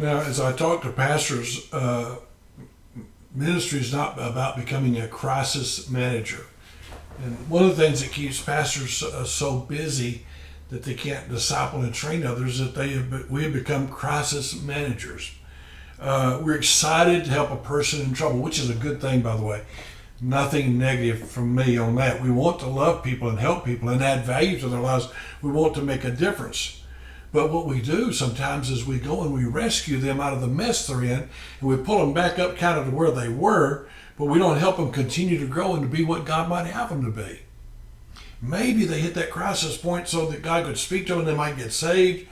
Now, as I talk to pastors, ministry is not about becoming a crisis manager. And one of the things that keeps pastors so busy that they can't disciple and train others is that we have become crisis managers. We're excited to help a person in trouble, which is a good thing, by the way. Nothing negative from me on that. We want to love people and help people and add value to their lives. We want to make a difference. But what we do sometimes is we go and we rescue them out of the mess they're in, and we pull them back up kind of to where they were, but we don't help them continue to grow and to be what God might have them to be. Maybe they hit that crisis point so that God could speak to them, they might get saved,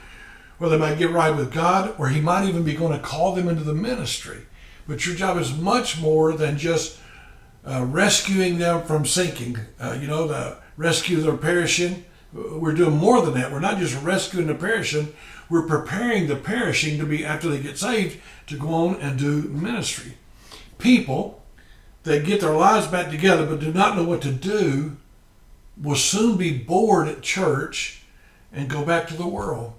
or they might get right with God, or He might even be going to call them into the ministry. But your job is much more than just rescuing them from sinking, to rescue their perishing. We're doing more than that. We're not just rescuing the perishing, we're preparing the perishing to be, after they get saved, to go on and do ministry. People that get their lives back together but do not know what to do will soon be bored at church and go back to the world.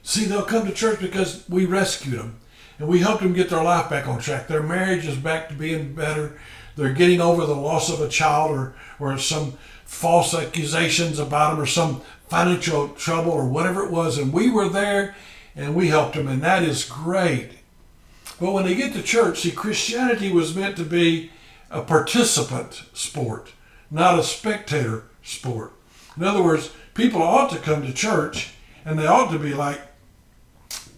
See, they'll come to church because we rescued them and we helped them get their life back on track. Their marriage is back to being better. They're getting over the loss of a child or some false accusations about them or some financial trouble or whatever it was. And we were there and we helped them, and that is great. But when they get to church, see, Christianity was meant to be a participant sport, not a spectator sport. In other words, people ought to come to church and they ought to be like,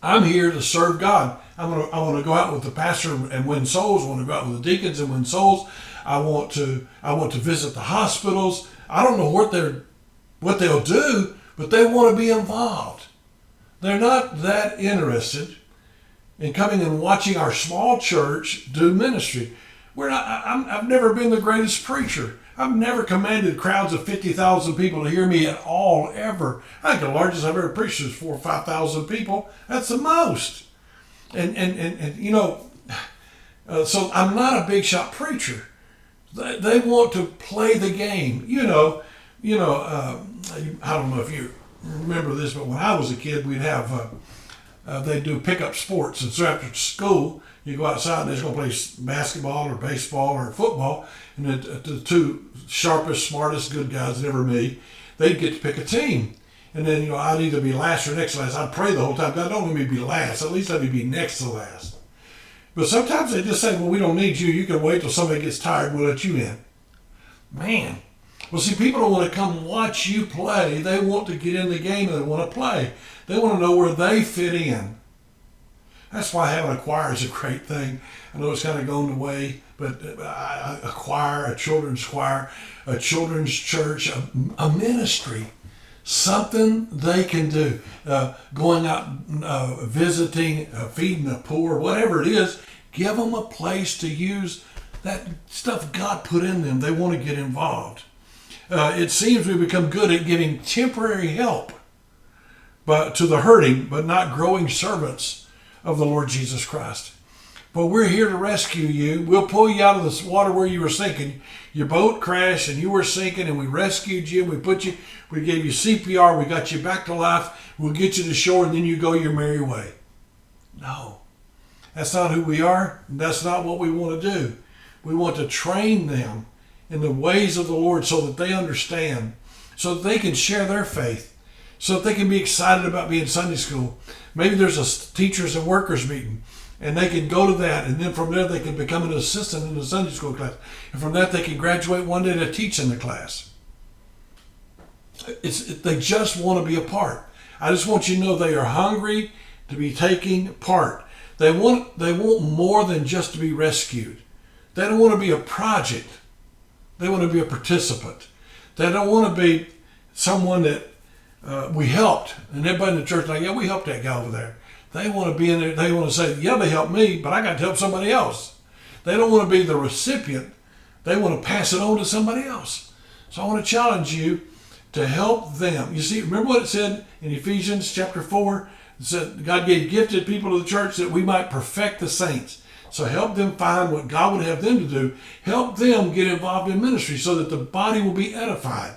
I'm here to serve God. I want to go out with the pastor and win souls. I want to go out with the deacons and win souls. I want to visit the hospitals. I don't know what they'll do, but they want to be involved. They're not that interested in coming and watching our small church do ministry. I've never been the greatest preacher. I've never commanded crowds of 50,000 people to hear me at all, ever. I think the largest I've ever preached is 4,000 or 5,000 people. That's the most. So I'm not a big shot preacher. They want to play the game. I don't know if you remember this, but when I was a kid, we'd have, they'd do pickup sports. And so after school, you go outside and they're going to play basketball or baseball or football. And the two sharpest, smartest, good guys, never me, they'd get to pick a team. And then, I'd either be last or next to last. I'd pray the whole time, God, don't let me be last. At least let me be next to last. But sometimes they just say, well, we don't need you. You can wait till somebody gets tired. We'll let you in. Man. Well, see, people don't want to come watch you play. They want to get in the game and they want to play. They want to know where they fit in. That's why having a choir is a great thing. I know it's kind of going away, but a choir, a children's church, a ministry, something they can do. Going out, visiting, feeding the poor, whatever it is, give them a place to use that stuff God put in them. They want to get involved. It seems we've become good at giving temporary help to the hurting, but not growing servants of the Lord Jesus Christ. But we're here to rescue you. We'll pull you out of this water where you were sinking. Your boat crashed and you were sinking, and we rescued you. We gave you CPR. We got you back to life. We'll get you to shore, and then you go your merry way. No, that's not who we are. That's not what we want to do. We want to train them in the ways of the Lord so that they understand, so that they can share their faith, so that they can be excited about being Sunday school. Maybe there's a teachers and workers meeting, and they can go to that, and then from there they can become an assistant in the Sunday school class. And from that they can graduate one day to teach in the class. They just want to be a part. I just want you to know they are hungry to be taking part. They want more than just to be rescued. They don't want to be a project. They want to be a participant. They don't want to be someone that we helped. And everybody in the church is like, yeah, we helped that guy over there. They want to be in there. They want to say, yeah, they helped me, but I got to help somebody else. They don't want to be the recipient. They want to pass it on to somebody else. So I want to challenge you to help them. You see, remember what it said in Ephesians chapter 4? It said God gave gifted people to the church that we might perfect the saints. So help them find what God would have them to do. Help them get involved in ministry so that the body will be edified.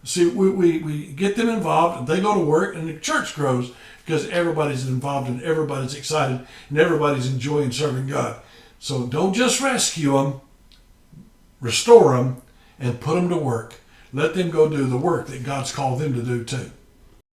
See, we get them involved, and they go to work, and the church grows. because everybody's involved and everybody's excited and everybody's enjoying serving God. So don't just rescue them, restore them, and put them to work. Let them go do the work that God's called them to do too.